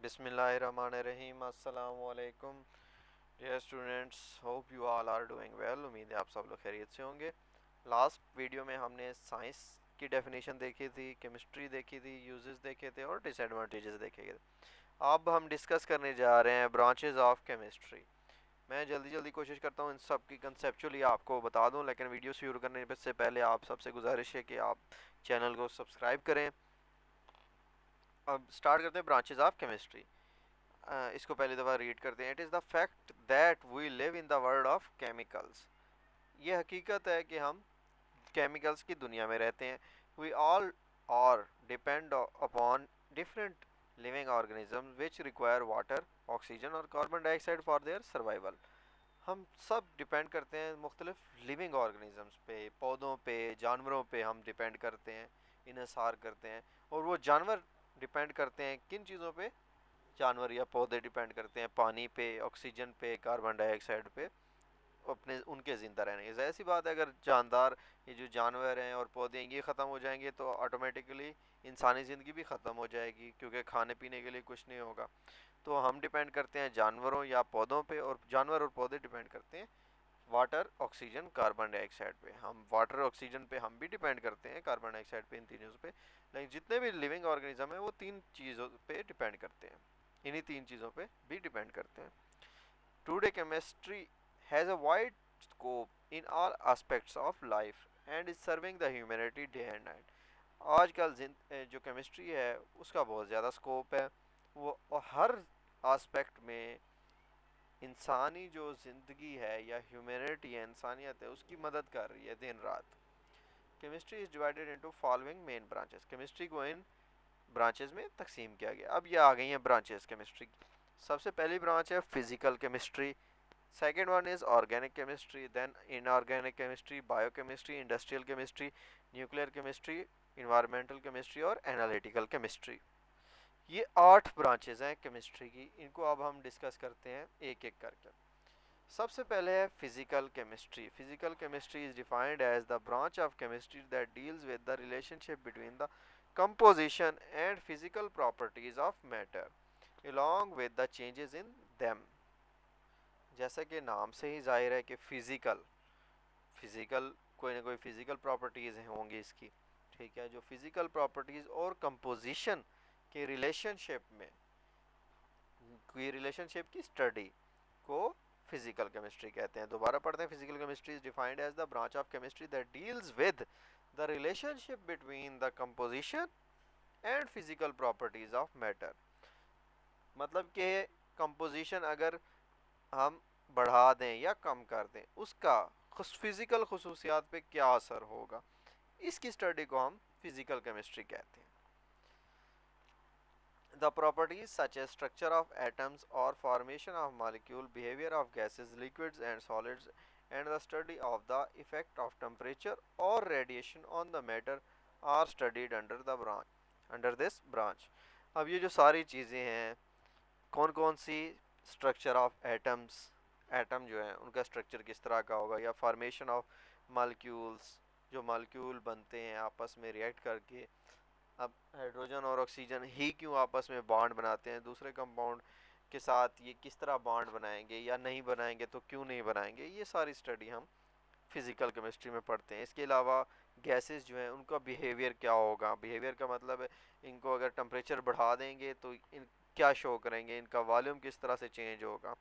बिस्मिल्लाहिर्रहमानिर्रहीम अस्सलाम वालेकुम dear students, hope you all are doing well. उम्मीद है आप सब लोग खैरियत से होंगे। लास्ट वीडियो में हमने साइंस की डेफिनेशन देखी थी, केमिस्ट्री देखी थी, यूजेस देखे थे और डिसएडवांटेजेस देखे थे। अब हम डिस्कस करने जा रहे हैं ब्रांचेस ऑफ केमिस्ट्री। मैं जल्दी जल्दी कोशिश करता हूँ इन सब की कंसेप्चुअली आपको बता दूँ, लेकिन वीडियो शुरू करने से पहले आप सबसे गुजारिश है कि आप चैनल को सब्सक्राइब करें। अब स्टार्ट करते हैं ब्रांचेस ऑफ केमिस्ट्री। इसको पहली दफ़ा रीड करते हैं। It is the fact that we live in the world of chemicals. ये हकीकत है कि हम केमिकल्स की दुनिया में रहते हैं। We all are depend upon different living organism which require water, oxygen और carbon dioxide for their survival. हम सब डिपेंड करते हैं मुख्तलिफ लिविंग ऑर्गेनिजम्स पे, पौधों पे, जानवरों पे हम डिपेंड करते हैं, इन्हसार करते हैं। और वो जानवर डिपेंड करते हैं किन चीज़ों पे? जानवर या पौधे डिपेंड करते हैं पानी पे, ऑक्सीजन पे, कार्बन डाइऑक्साइड पे, अपने उनके ज़िंदा रहने की। ऐसी बात है, अगर जानदार ये जो जानवर हैं और पौधे हैं ये ख़त्म हो जाएंगे तो ऑटोमेटिकली इंसानी ज़िंदगी भी ख़त्म हो जाएगी, क्योंकि खाने पीने के लिए कुछ नहीं होगा। तो हम डिपेंड करते हैं जानवरों या पौधों पे, और जानवर और पौधे डिपेंड करते हैं वाटर, ऑक्सीजन, कार्बन डाइऑक्साइड पे। हम वाटर, ऑक्सीजन पे हम भी डिपेंड करते हैं, कार्बन डाइऑक्साइड पे, इन तीनों पे। लेकिन जितने भी लिविंग ऑर्गेनिज्म है वो तीन चीज़ों पे डिपेंड करते हैं, इन्हीं तीन चीज़ों पे भी डिपेंड करते हैं। Today chemistry has a wide scope in all aspects of life and is serving the humanity day and night. आजकल जो केमिस्ट्री है उसका बहुत ज़्यादा स्कोप है। वो हर आस्पेक्ट में इंसानी जो ज़िंदगी है या ह्यूमैनिटी है, इंसानियत है, उसकी मदद कर रही है दिन रात। Chemistry is divided into following main branches. Chemistry को इन ब्रांचेस में तकसीम किया गया। अब ये आ गई हैं ब्रांचेस केमिस्ट्री की। सबसे पहली ब्रांच है physical chemistry. Second one is organic chemistry, then inorganic chemistry, biochemistry, industrial chemistry, nuclear chemistry, environmental chemistry और एनालिटिकल केमिस्ट्री। ये 8 ब्रांचेस हैं केमिस्ट्री की। इनको अब हम डिस्कस करते हैं एक एक करके। सबसे पहले है physical chemistry. Physical chemistry is defined as the branch of chemistry that deals with the relationship between the composition and physical properties of matter along with the changes in them। जैसा कि नाम से ही जाहिर है कि फिजिकल फिजिकल कोई ना कोई फिजिकल प्रॉपर्टीज़ होंगी इसकी। ठीक है, जो फिजिकल प्रॉपर्टीज़ और कंपोजिशन के रिलेशनशिप में की रिलेशनशिप की स्टडी को फिजिकल केमिस्ट्री कहते हैं। दोबारा पढ़ते हैं। Physical chemistry is defined as the branch of chemistry that deals with the relationship between the composition and physical properties of matter. मतलब कि कंपोजिशन अगर हम बढ़ा दें या कम कर दें, उसका फिजिकल खसूसियात पे क्या असर होगा, इसकी स्टडी को हम फिजिकल केमिस्ट्री कहते हैं। The properties such as structure of atoms or formation of molecule, behavior of gases, liquids and solids, and the study of the effect of temperature or radiation on the matter are studied under this branch। अब ये जो सारी चीज़ें हैं, कौन कौन सी? Structure of atoms, atom जो है उनका स्ट्रक्चर किस तरह का होगा, या फॉर्मेशन ऑफ मालिक्यूल्स, जो मालिक्यूल बनते हैं आपस में रिएक्ट करके। अब हाइड्रोजन और ऑक्सीजन ही क्यों आपस में बॉन्ड बनाते हैं, दूसरे कंपाउंड के साथ ये किस तरह बॉन्ड बनाएंगे या नहीं बनाएंगे तो क्यों नहीं बनाएंगे, ये सारी स्टडी हम फिजिकल केमिस्ट्री में पढ़ते हैं। इसके अलावा गैसेस जो हैं उनका बिहेवियर क्या होगा। बिहेवियर का मतलब है इनको अगर टेम्परेचर बढ़ा देंगे तो इन क्या शो करेंगे, इनका वॉल्यूम किस तरह से चेंज होगा।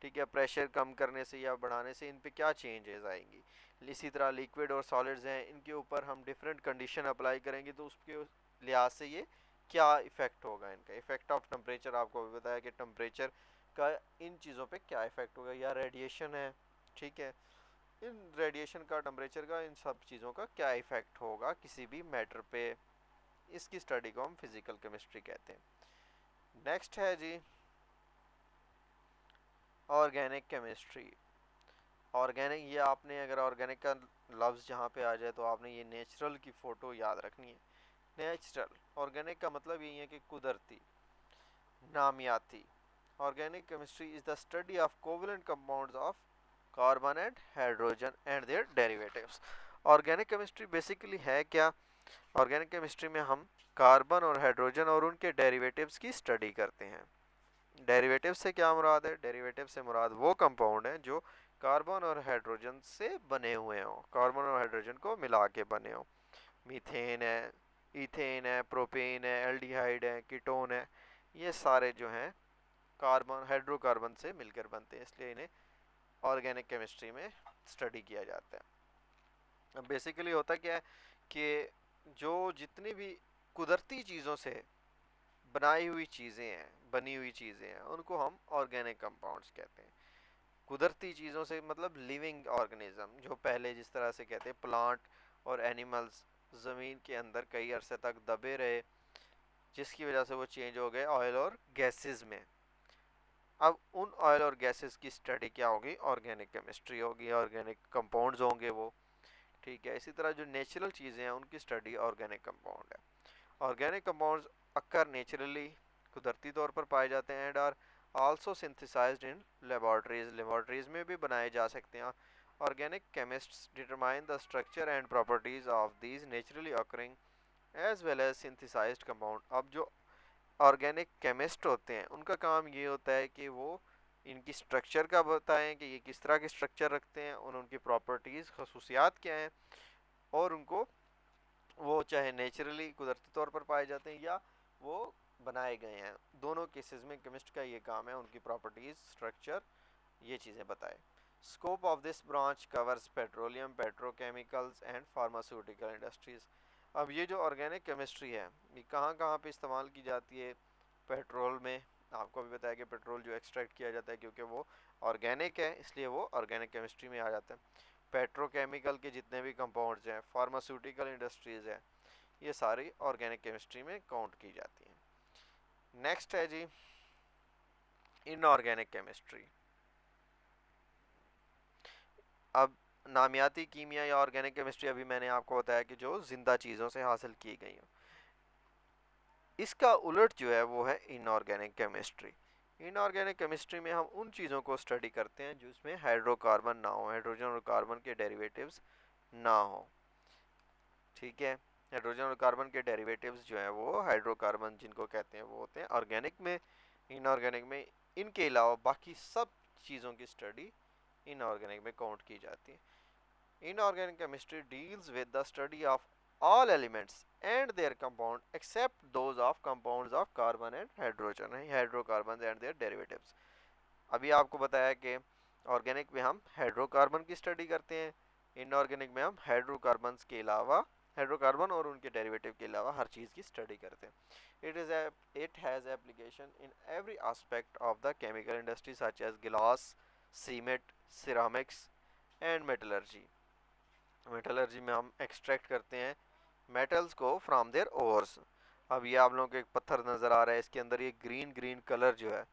ठीक है, प्रेशर कम करने से या बढ़ाने से इन पे क्या चेंजेस आएंगी। इसी तरह लिक्विड और सॉलिड्स हैं, इनके ऊपर हम डिफरेंट कंडीशन अप्लाई करेंगे तो उसके लिहाज से ये क्या इफ़ेक्ट होगा। इनका इफ़ेक्ट ऑफ टेम्परेचर आपको भी बताया कि टेम्परेचर का इन चीज़ों पे क्या इफ़ेक्ट होगा, या रेडिएशन है। ठीक है, इन रेडिएशन का, टेम्परेचर का, इन सब चीज़ों का क्या इफ़ेक्ट होगा किसी भी मैटर पे, इसकी स्टडी को हम फिजिकल केमिस्ट्री कहते हैं। नेक्स्ट है जी ऑर्गेनिक केमिस्ट्री। ऑर्गेनिक, ये आपने अगर ऑर्गेनिक का लफ्ज़ जहाँ पे आ जाए तो आपने ये नेचुरल की फ़ोटो याद रखनी है। नेचुरल, ऑर्गेनिक का मतलब यही है कि कुदरती, नामियाती। Organic chemistry is the study of covalent compounds of carbon and hydrogen and their derivatives. Organic chemistry basically है क्या? ऑर्गेनिक केमिस्ट्री में हम कार्बन और हाइड्रोजन और उनके डेरिवेटिव्स की स्टडी करते हैं। डेरिवेटिव से क्या मुराद है? डेरिवेटिव से मुराद वो कंपाउंड है जो कार्बन और हाइड्रोजन से बने हुए हों, कार्बन और हाइड्रोजन को मिला के बने हों। मीथेन है, इथेन है, प्रोपेन है, एल्डिहाइड है, कीटोन है, ये सारे जो हैं कार्बन हाइड्रोकार्बन से मिलकर बनते हैं, इसलिए इन्हें ऑर्गेनिक केमिस्ट्री में स्टडी किया जाता है। अब बेसिकली होता क्या है कि जो जितनी भी कुदरती चीज़ों से बनाई हुई चीज़ें हैं, बनी हुई चीज़ें हैं, उनको हम ऑर्गेनिक कंपाउंड्स कहते हैं। कुदरती चीज़ों से मतलब लिविंग ऑर्गेनिज्म, जो पहले जिस तरह से कहते हैं प्लांट और एनिमल्स ज़मीन के अंदर कई अरसे तक दबे रहे, जिसकी वजह से वो चेंज हो गए ऑयल और गैसेस में। अब उन ऑयल और गैसेस की स्टडी क्या होगी? ऑर्गेनिक केमिस्ट्री होगी, ऑर्गेनिक कंपाउंड्स होंगे वो। ठीक है, इसी तरह जो नेचुरल चीज़ें हैं उनकी स्टडी ऑर्गेनिक कंपाउंड है। ऑर्गेनिक कंपाउंड्स अक्कर नेचुरली, कुदरती तौर पर पाए जाते हैं, and are also synthesized in laboratories, laboratories में भी बनाए जा सकते हैं। Organic chemists determine the structure and properties of these naturally occurring as well as synthesized compound. अब जो ऑर्गेनिक केमिस्ट होते हैं उनका काम ये होता है कि वो इनकी स्ट्रक्चर का बताएं कि ये किस तरह के स्ट्रक्चर रखते हैं और उनकी प्रॉपर्टीज़ खसूसियात क्या हैं, और उनको वो चाहे नेचुरली कुदरती तौर पर पाए जाते हैं या वो बनाए गए हैं, दोनों केसेस में केमिस्ट का ये काम है उनकी प्रॉपर्टीज़, स्ट्रक्चर, ये चीज़ें बताए। Scope of this branch covers petroleum, petrochemicals and pharmaceutical industries. अब ये जो ऑर्गेनिक केमिस्ट्री है ये कहाँ कहाँ पे इस्तेमाल की जाती है? पेट्रोल में, आपको भी बताया कि पेट्रोल जो एक्सट्रैक्ट किया जाता है क्योंकि वो ऑर्गेनिक है इसलिए वो ऑर्गेनिक केमिस्ट्री में आ जाता है। पेट्रोकेमिकल के जितने भी कंपाउंड्स हैं, फार्मास्यूटिकल इंडस्ट्रीज़ है, ये सारी ऑर्गेनिक केमिस्ट्री में काउंट की जाती हैं। नेक्स्ट है जी इनऑर्गेनिक केमिस्ट्री। अब नामियाती कीमिया या ऑर्गेनिक केमिस्ट्री अभी मैंने आपको बताया कि जो जिंदा चीज़ों से हासिल की गई हो। इसका उलट जो है वो है इनऑर्गेनिक केमिस्ट्री। इनऑर्गेनिक केमिस्ट्री में हम उन चीज़ों को स्टडी करते हैं जिसमें हाइड्रोकार्बन ना हो, हाइड्रोजन और कार्बन के डेरिवेटिव्स ना हो। ठीक है, हाइड्रोजन और कार्बन के डेरिवेटिव्स जो हैं वो हाइड्रोकार्बन जिनको कहते हैं वो होते हैं ऑर्गेनिक में। इनऑर्गेनिक में इनके अलावा बाकी सब चीज़ों की स्टडी इनऑर्गेनिक में काउंट की जाती है। Inorganic chemistry deals with the study of all elements and their compound except those of compounds of carbon and hydrogen, hydrocarbons and their derivatives। अभी आपको बताया कि ऑर्गेनिक में हम हाइड्रोकार्बन की स्टडी करते हैं, इनऑर्गेनिक में हम हाइड्रोकार्बन्स के अलावा, हाइड्रोकार्बन और उनके डेरिवेटिव के अलावा हर चीज़ की स्टडी करते हैं। It has application in every aspect of the chemical industry such as glass, cement, ceramics and metallurgy. Metallurgy में हम एक्सट्रैक्ट करते हैं मेटल्स को फ्रॉम देयर ओर्स। अब ये आप लोगों को एक पत्थर नज़र आ रहा है, इसके अंदर ये ग्रीन ग्रीन कलर जो है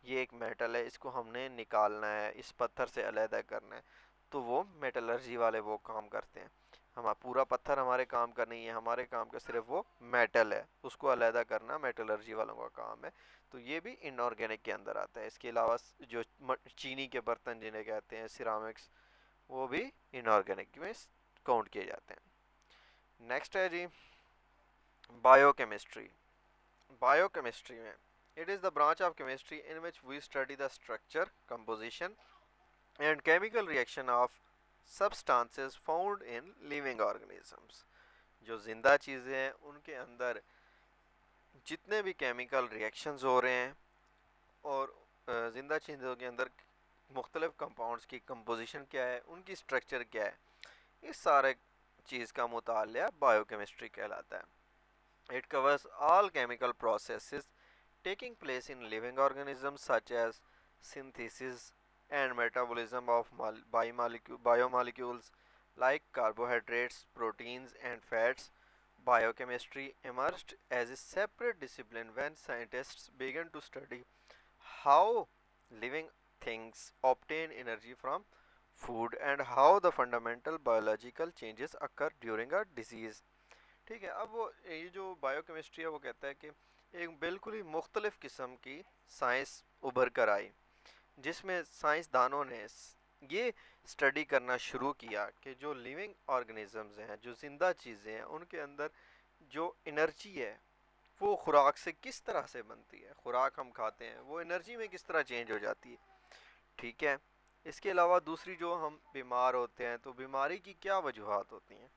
ये एक मेटल है, इसको हमने निकालना है, इस पत्थर से अलहदा करना है, तो वो मेटलर्जी वाले वो काम करते हैं। हम पूरा पत्थर हमारे काम का नहीं है, हमारे काम का सिर्फ वो मेटल है, उसको अलहदा करना मेटलर्जी वालों का काम है। तो ये भी इनऑर्गेनिक के अंदर आता है। इसके अलावा जो चीनी के बर्तन जिन्हें कहते हैं सिरामिक्स, वो भी इनऑर्गेनिक में काउंट किए जाते हैं। नेक्स्ट है जी बायोकेमिस्ट्री। बायोकेमिस्ट्री में it is the branch of chemistry in which we study the structure, composition and chemical reaction of substances found in living organisms. जो जिंदा चीज़ें हैं उनके अंदर जितने भी केमिकल रिएक्शंस हो रहे हैं और जिंदा चीज़ों के अंदर मुख्तलिफ कंपाउंड्स की कंपोजिशन क्या है, उनकी स्ट्रक्चर क्या है, इस सारे चीज़ का मुतालिया बायोकेमिस्ट्री कहलाता है। It covers all chemical processes taking place in living organisms such as synthesis and metabolism of biomolecules like carbohydrates, proteins, and fats. Biochemistry emerged as a separate discipline when scientists began to study how living things obtain energy from food and how the fundamental biological changes occur during a disease। ठीक है, अब वो ये जो biochemistry है वो कहता है कि एक बिल्कुल ही मुख्तलिफ किस्म की साइंस उभर कर आई, जिसमें साइंसदानों ने ये स्टडी करना शुरू किया कि जो लिविंग ऑर्गेनिजम्स हैं, जो ज़िंदा चीज़ें हैं, उनके अंदर जो एनर्जी है वो खुराक से किस तरह से बनती है, खुराक हम खाते हैं वो एनर्जी में किस तरह चेंज हो जाती है, ठीक है। इसके अलावा दूसरी जो हम बीमार होते हैं तो बीमारी की क्या वजूहात होती हैं,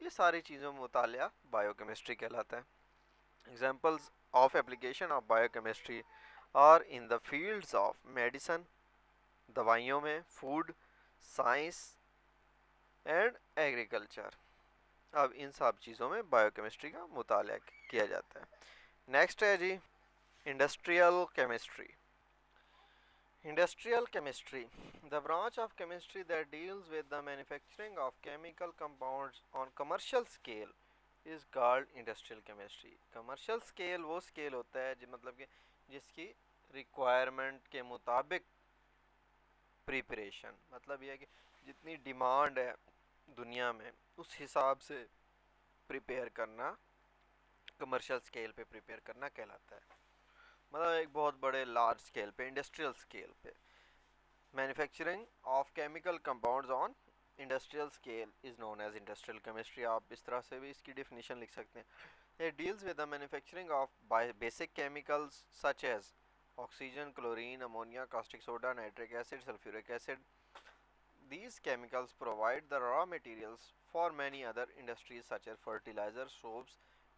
ये सारी चीज़ों में मुतालिया बायोकेमिस्ट्री कहलाता है। Examples of application of biochemistry are in the fields of medicine, दवाइयों में, फूड साइंस एंड एग्रीकल्चर। अब इन सब चीज़ों में बायोकेमिस्ट्री का मुताला किया जाता है। नेक्स्ट है G industrial chemistry. Industrial chemistry, the branch of chemistry that deals with the manufacturing of chemical compounds on commercial scale is called industrial chemistry. Commercial scale वो scale होता है मतलब कि जिसकी requirement के मुताबिक प्रिपरेशन, मतलब यह है कि जितनी डिमांड है दुनिया में उस हिसाब से प्रिपेयर करना, कमर्शियल स्केल पे प्रिपेयर करना कहलाता है। मतलब एक बहुत बड़े लार्ज स्केल पे, इंडस्ट्रियल स्केल पे manufacturing of chemical compounds on industrial scale is known as industrial chemistry. आप इस तरह से भी इसकी डेफिनेशन लिख सकते हैं। It deals with the manufacturing of basic chemicals such as oxygen, chlorine, ammonia, caustic soda, nitric acid, sulphuric acid. These chemicals provide the raw materials for many other industries such as fertilizers, soaps,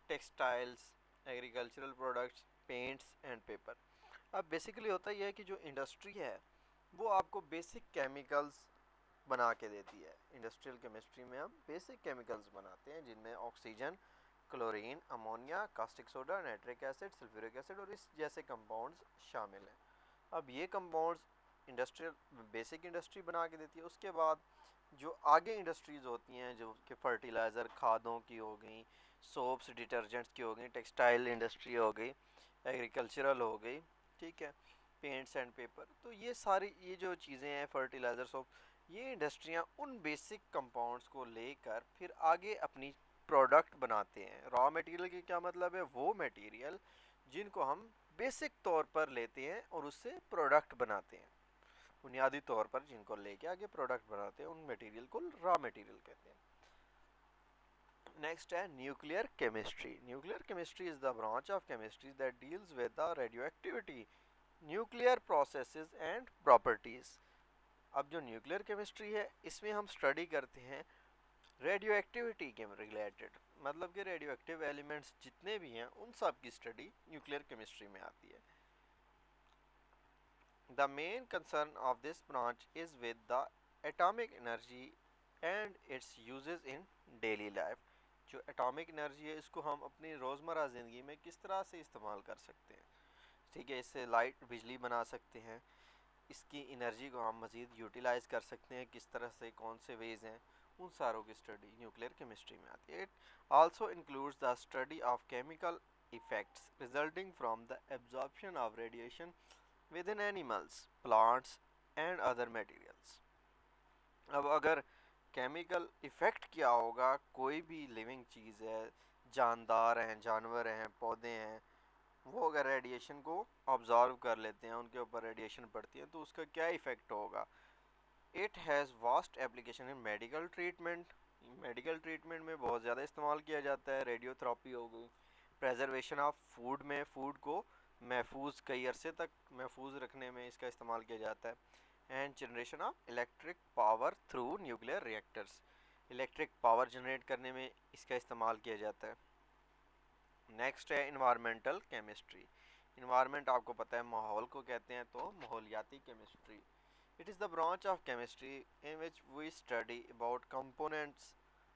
textiles, agricultural products, paints and paper। अब basically होता यह है कि जो industry है वो आपको basic chemicals बना के देती है। इंडस्ट्रियल केमिस्ट्री में हम बेसिक केमिकल्स बनाते हैं जिनमें oxygen, chlorine, ammonia, caustic soda, nitric acid, sulphuric acid और इस जैसे कंपाउंड्स शामिल हैं। अब ये कंपाउंड्स इंडस्ट्रियल बेसिक इंडस्ट्री बना के देती है। उसके बाद जो आगे इंडस्ट्रीज़ होती हैं जो कि फर्टिलाइज़र, खादों की हो गई, सोप्स, डिटर्जेंट्स की हो गई, टेक्सटाइल इंडस्ट्री हो गई, एग्रीकल्चरल हो गई, ठीक है, पेंट्स एंड पेपर। तो ये सारी ये जो चीज़ें हैं, फर्टिलाइज़र, सोप, ये इंडस्ट्रियाँ उन बेसिक कंपाउंड्स को लेकर फिर आगे अपनी प्रोडक्ट बनाते हैं। रॉ मटेरियल की क्या मतलब है, वो मटेरियल जिनको हम बेसिक तौर पर लेते हैं और उससे प्रोडक्ट बनाते हैं, बुनियादी तौर पर जिनको लेके आगे प्रोडक्ट बनाते हैं उन मटेरियल को रॉ मटेरियल कहते हैं। नेक्स्ट है nuclear chemistry. Nuclear chemistry is the branch of chemistry that deals with the radio activity, nuclear processes and properties. अब जो न्यूक्लियर केमिस्ट्री है इसमें हम स्टडी करते हैं रेडियो एक्टिविटी के रिलेटेड, मतलब कि रेडियो एक्टिव एलिमेंट्स जितने भी हैं उन सब की स्टडी न्यूक्लियर केमिस्ट्री में आती है। The main concern of this branch is with the atomic energy and its uses in daily life। जो एटॉमिक एनर्जी है इसको हम अपनी रोज़मर्रा ज़िंदगी में किस तरह से इस्तेमाल कर सकते हैं, ठीक है। इससे लाइट, बिजली बना सकते हैं, इसकी एनर्जी को हम मज़ीद यूटिलाइज़ कर सकते हैं किस तरह से, कौन से वेज हैं, उन सारों की स्टडी न्यूक्लियर केमिस्ट्री में आती है। It also includes the study of chemical effects resulting from the absorption of radiation within animals, plants and other materials। अब अगर केमिकल इफ़ेक्ट क्या होगा, कोई भी लिविंग चीज़ है, जानदार हैं, जानवर हैं, पौधे हैं, वो अगर रेडिएशन को ऑब्जॉर्व कर लेते हैं, उनके ऊपर रेडिएशन पड़ती है तो उसका क्या इफ़ेक्ट होगा। It has vast application in medical treatment. Medical treatment में बहुत ज़्यादा इस्तेमाल किया जाता है। रेडियोथेरेपी हो गई, प्रेजर्वेशन ऑफ फूड में फूड को महफूज कई अरसे तक महफूज रखने में इसका इस्तेमाल किया जाता है। And generation of electric power through nuclear reactors, electric power generate करने में इसका इस्तेमाल किया जाता है। नेक्स्ट है इन्वायरमेंटल केमिस्ट्री। इन्वायरमेंट आपको पता है माहौल को कहते हैं, तो माहौलियाती chemistry. It is the branch of chemistry in which we study about components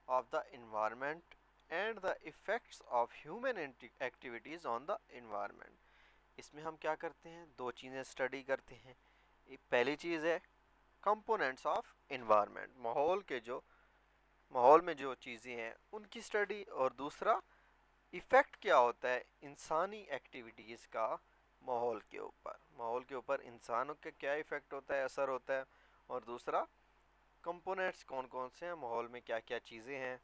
of the environment and the effects of human activities on the environment। इसमें हम क्या करते हैं, दो चीज़ें स्टडी करते हैं। पहली चीज़ है कंपोनेंट्स ऑफ इन्वायरमेंट, माहौल में जो चीज़ें हैं उनकी स्टडी, और दूसरा इफ़ेक्ट क्या होता है इंसानी एक्टिविटीज़ का माहौल के ऊपर इंसानों का क्या इफ़ेक्ट होता है, असर होता है, और दूसरा कंपोनेंट्स कौन कौन से हैं, माहौल में क्या क्या चीज़ें हैं,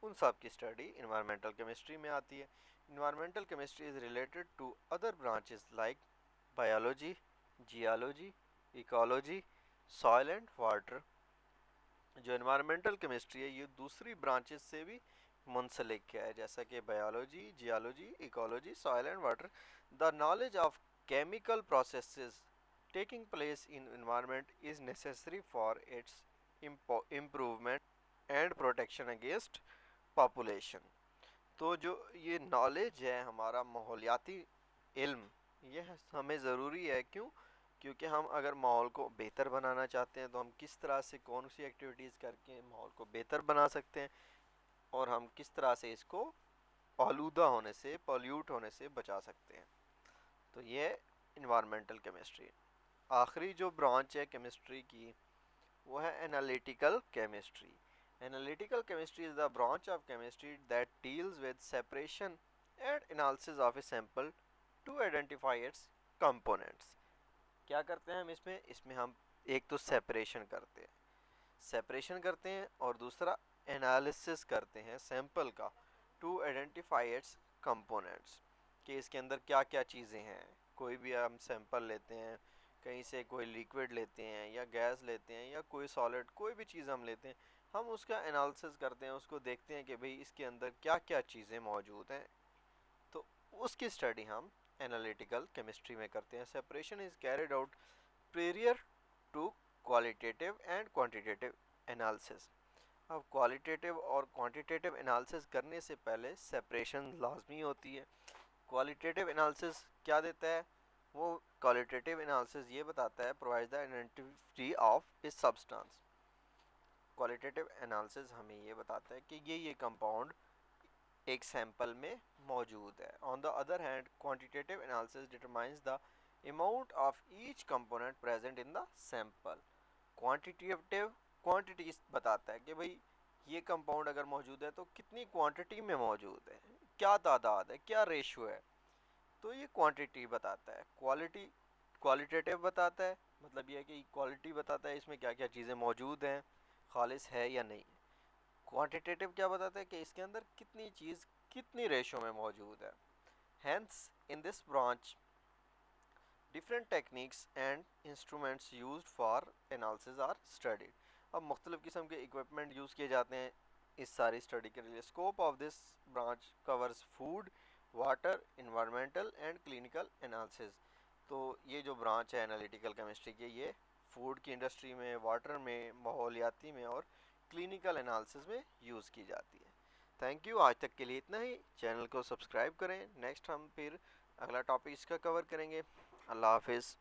उन सब की स्टडी इन्वायरमेंटल केमिस्ट्री में आती है। Environmental chemistry is related to other branches like biology, geology, ecology, soil and water. जो इन्वायरमेंटल केमिस्ट्री है ये दूसरी ब्रांचेस से भी मुंसलिक है, जैसा कि biology, geology, ecology, soil and water. The knowledge of chemical processes taking place in environment is necessary for its improvement and protection against population. तो जो ये नॉलेज है हमारा माहौलियाती इल्म, ये हमें ज़रूरी है। क्यों? क्योंकि हम अगर माहौल को बेहतर बनाना चाहते हैं तो हम किस तरह से कौन सी एक्टिविटीज़ करके माहौल को बेहतर बना सकते हैं, और हम किस तरह से इसको आलूदा होने से, पॉल्यूट होने से बचा सकते हैं। तो ये इन्वायरमेंटल केमिस्ट्री। आखिरी जो ब्रांच है केमिस्ट्री की वो है analytical chemistry. Analytical chemistry is the branch of chemistry that deals with separation and analysis of a sample to identify its components। क्या करते हैं हम इसमें? इसमें हम एक तो सेपरेशन करते हैं और दूसरा एनालिसिस करते हैं सैंपल का, टू आइडेंटिफाई इट्स कंपोनेंट्स, कि इसके अंदर क्या क्या चीज़ें हैं। कोई भी हम सैंपल लेते हैं, कहीं से कोई लिक्विड लेते हैं या गैस लेते हैं या कोई सॉलिड, कोई भी चीज़ हम लेते हैं, हम उसका एनालिसिस करते हैं, उसको देखते हैं कि भाई इसके अंदर क्या क्या चीज़ें मौजूद हैं। तो उसकी स्टडी हम एनालिटिकल केमिस्ट्री में करते हैं। Separation is carried out prior to qualitative and quantitative analysis. अब क्वालिटेटिव और क्वांटिटेटिव एनालिसिस करने से पहले सेपरेशन लाजमी होती है। क्वालिटेटिव एनालिसिस क्या देता है? वो क्वालिटेटिव एनालिसिस ये बताता है, प्रोवाइड द आइडेंटिटी ऑफ इस सब्सटेंस। क्वालिटेटिव एनालिसिस हमें ये बताता है कि ये कंपाउंड एक सैंपल में मौजूद है। On the other hand quantitative analysis determines the amount of each component present in the sample. Quantitative quantity बताता है कि भाई ये कंपाउंड अगर मौजूद है तो कितनी क्वांटिटी में मौजूद है, क्या तादाद है, क्या रेशियो है। तो ये क्वांटिटी बताता है। क्वालिटेटिव बताता है, मतलब ये है कि क्वालिटी बताता है इसमें क्या क्या चीज़ें मौजूद हैं, खालिस है या नहीं। क्वांटिटेटिव क्या बताता है कि इसके अंदर कितनी चीज़ कितनी रेशो में मौजूद है। Hence in this branch different techniques and instruments used for analysis are studied. अब मुख्तलिफ़ किस्म के इक्विपमेंट यूज़ किए जाते हैं इस सारी स्टडी के लिए। Scope of this branch covers food, water, environmental and clinical analysis. तो ये जो ब्रांच है एनालिटिकल केमिस्ट्री की, ये फूड की इंडस्ट्री में, वाटर में, माहौलियाती में और क्लिनिकल एनालिसिस में यूज़ की जाती है। थैंक यू, आज तक के लिए इतना ही। चैनल को सब्सक्राइब करें। नेक्स्ट हम फिर अगला टॉपिक इसका कवर करेंगे। अल्लाह हाफिज़।